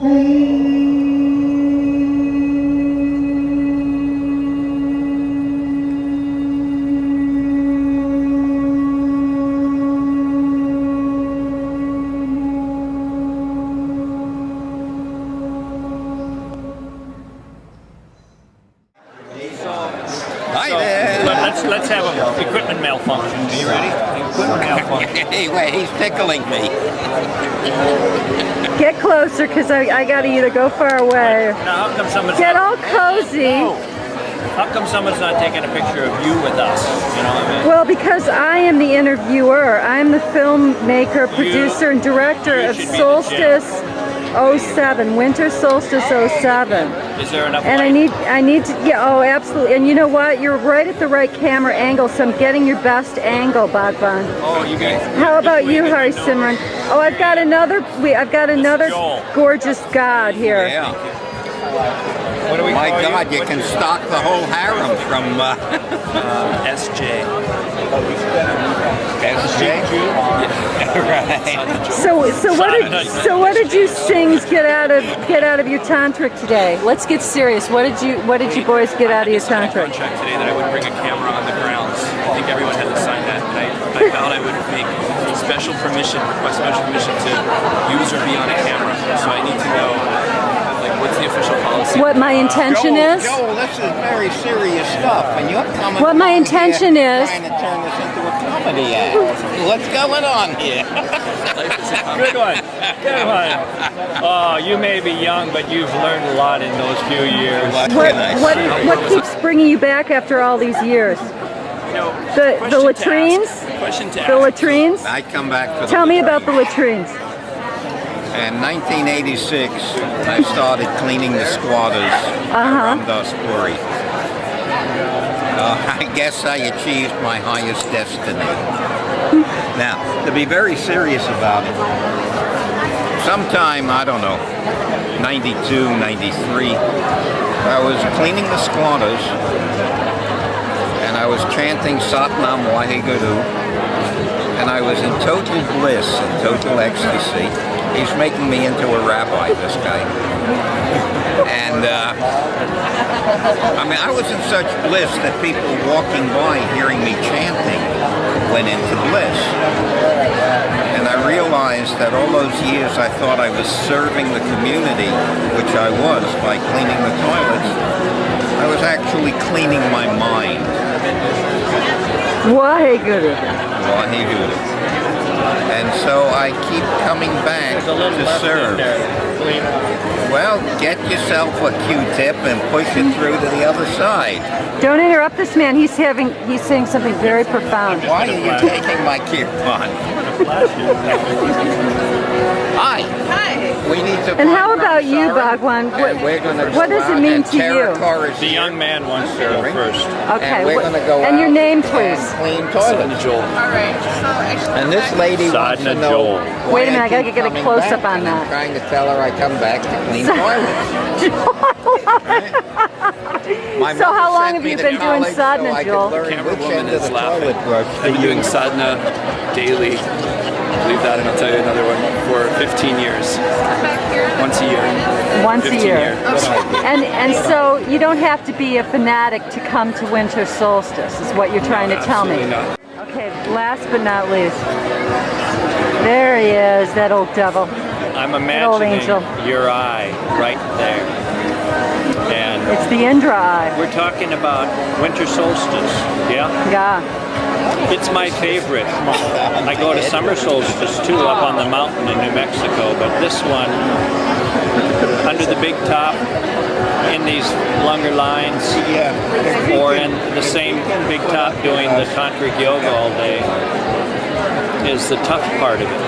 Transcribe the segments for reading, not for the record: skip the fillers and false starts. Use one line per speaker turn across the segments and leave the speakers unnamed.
Let's have an equipment malfunction. Are you ready? Equipment malfunction.
Hey, wait, he's tickling me.
Get closer, because I got to either go far away.
Now, how come someone's
Get
not,
all cozy.
Oh. How come someone's not taking a picture of you with us? You know what I mean?
Well, because I am the interviewer. I'm the filmmaker, producer, and director of Solstice 07, Winter Solstice 07.
Is there enough
And
light?
I need to, yeah, oh, absolutely. And you know what? You're right at the right camera angle, so I'm getting your best angle, Bagwant.
Oh, you guys.
How about you, Guru Simran? Oh, I've got another gorgeous god here.
Yeah.
What do we
My
call
God, you can stock the whole harem from
SJ.
SJ? Right.
So what did you sings get out of your tantric today? Let's get serious. What did you boys get out of your tantric?
Contract today that I would bring a camera on the grounds. I think everyone had to sign that, and I vowed I would make request special permission to use or be on a camera. So I need to know, like, what's the official policy?
What my intention is?
Joel, this is very serious stuff, and you're coming.
What my intention is?
Trying to turn this into a comedy act. What's going on here?
Good one. Good one. Oh, you may be young, but you've learned a lot in those few years.
What keeps bringing you back after all these years?
You know,
The latrines? The latrines?
I come back for the
Tell me about the latrines.
In 1986, I started cleaning the squatters from Dustbury. I guess I achieved my highest destiny. Now, to be very serious about it, sometime, I don't know, 92, 93, I was cleaning the squatters, and I was chanting Satnam Waheguru, and I was in total bliss and total ecstasy. He's making me into a rabbi, this guy. And I mean, I was in such bliss that people walking by hearing me chanting went into bliss. And I realized that all those years I thought I was serving the community, which I was by cleaning the toilets, I was actually cleaning my mind.
Waheguru.
Waheguru. And so I keep coming back to serve. Well, get yourself a Q-tip and push it through to the other side.
Don't interrupt this man. He's saying something very profound.
Why are you taking my coupon? Hi.
Hi.
We need to.
And how about you, Bagwant? What does it mean to you?
The young man wants to go first.
Okay.
And we're going to go
and your
out
name, please.
Clean toilets.
Joel.
All right. So actually,
And this lady wants to
Sadhana
know.
Joel.
why
Wait a minute, I gotta
keep
get a
coming
close-up
back,
on
and
that.
I'm trying to tell her I come back to clean toilets.
So how long have you been doing sadhana, Joel?
Camera woman is laughing. I've been doing sadhana daily. Believe that, and I'll tell you another one, for 15 years. Once a year.
Once a
15
year.
years.
And so you don't have to be a fanatic to come to winter solstice, is what you're trying to tell me.
Absolutely not.
Okay, last but not least. There he is, that old devil.
I'm
old
imagining
angel.
your eye right there. And
It's the Indra eye.
we're talking about winter solstice, yeah?
Yeah.
It's my favorite. I go to summer solstice too, up on the mountain in New Mexico, but this one, under the big top, in these longer lines, or in the same big top doing the tantric yoga all day, is the tough part of it.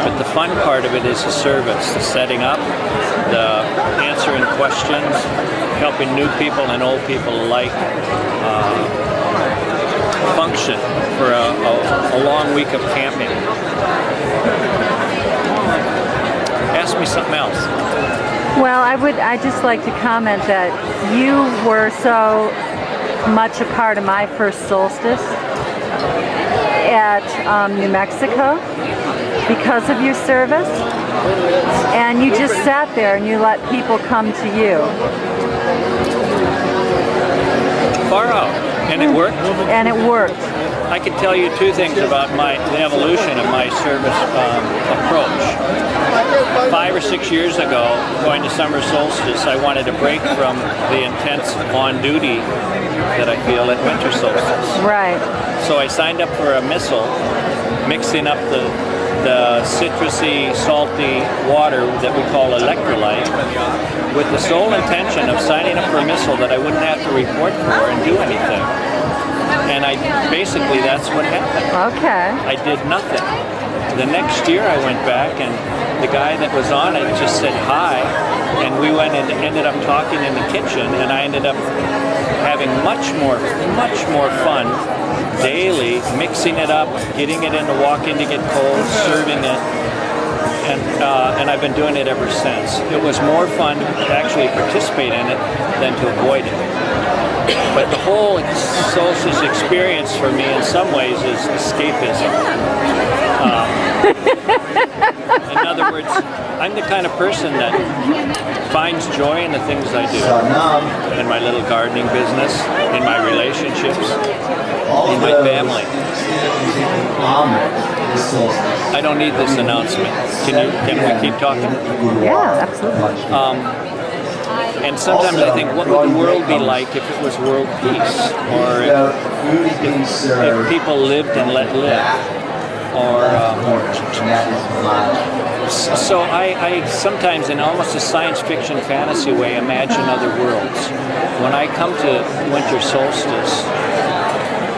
But the fun part of it is the service, the setting up, the answering questions, helping new people and old people alike function for a long week of camping. Ask me something else.
Well, I'd just like to comment that you were so much a part of my first solstice at New Mexico because of your service. and you just sat there and you let people come to you.
Far out, and it worked.
And it worked.
I can tell you two things about the evolution of my service approach. 5 or 6 years ago, going to summer solstice, I wanted to break from the intense on-duty that I feel at winter solstice.
Right.
So I signed up for a missile, mixing up the citrusy, salty water that we call electrolyte, with the sole intention of signing up for a missile that I wouldn't have to report for and do anything. And basically that's what happened.
Okay.
I did nothing. The next year I went back, and the guy that was on it just said hi, and we went and ended up talking in the kitchen, and I ended up having much more fun daily, mixing it up, getting it in to walk in to get cold, serving it, and I've been doing it ever since. It was more fun to actually participate in it than to avoid it. But the whole solstice experience for me in some ways is escapism. In other words, I'm the kind of person that finds joy in the things I do. In my little gardening business, in my relationships, in my family. I don't need this announcement. Can we keep talking?
Yeah, absolutely.
And sometimes I think, what would the world be like if it was world peace? Or if people lived and let live? So I sometimes, in almost a science fiction fantasy way, imagine other worlds. When I come to winter solstice,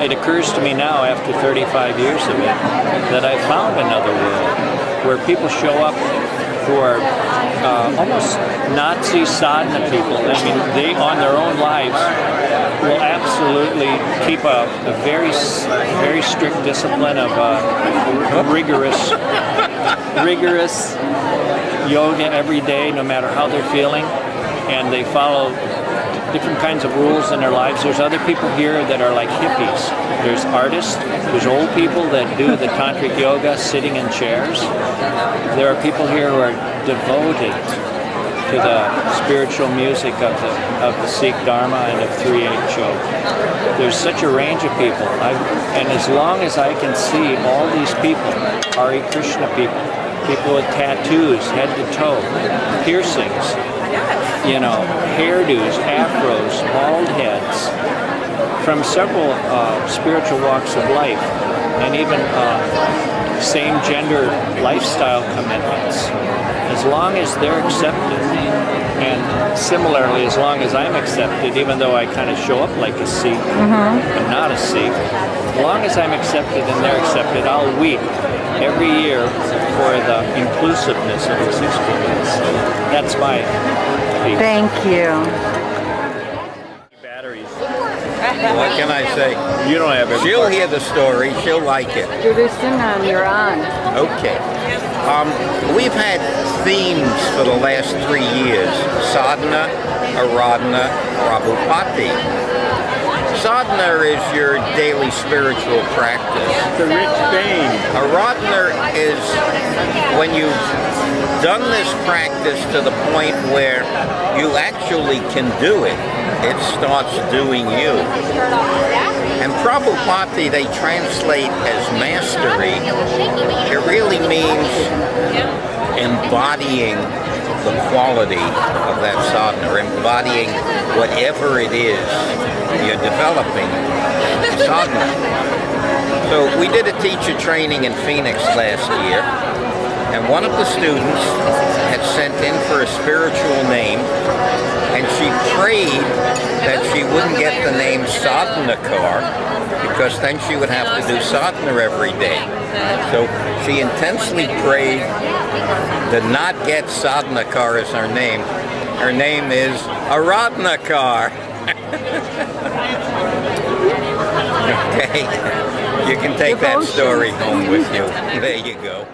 it occurs to me now, after 35 years of it, that I found another world where people show up who are almost Nazi sadhana people. I mean, they, on their own lives, will absolutely keep a very strict discipline of rigorous yoga every day, no matter how they're feeling, and they follow different kinds of rules in their lives. There's other people here that are like hippies. There's artists, there's old people that do the tantric yoga sitting in chairs. There are people here who are devoted to the spiritual music of the Sikh Dharma and of 3/8 Yoga. There's such a range of people. And as long as I can see all these people, Hare Krishna people, people with tattoos, head to toe, piercings, you know, hairdos, afros, bald heads, from several spiritual walks of life, and even same-gender lifestyle commitments. As long as they're accepted, and similarly, as long as I'm accepted, even though I kind of show up like a Sikh, I'm not a Sikh, as long as I'm accepted and they're accepted, I'll weep every year for the inclusiveness of existence. That's my piece.
Thank you.
Batteries.
What can I say?
You don't have every
She'll
part.
hear the story. She'll like it.
Guru Simran, you're on.
Okay. We've had themes for the last 3 years: sadhana, aradhana, prabhupati. Sadhana is your daily spiritual practice.
The rich fame.
Aradhana is when you've done this practice to the point where you actually can do it. It starts doing you. And prabhupati, they translate as mastery. It really means embodying the quality of that sadhana, embodying whatever it is you're developing sadhana. So we did a teacher training in Phoenix last year, and one of the students had sent in for a spiritual name, and she prayed that she wouldn't get the name Sadhanakar, because then she would have to do sadhana every day. So she intensely prayed to not get Sadhanakar as her name. Her name is Aradhanakar. Okay, you can take that story home with you. There you go.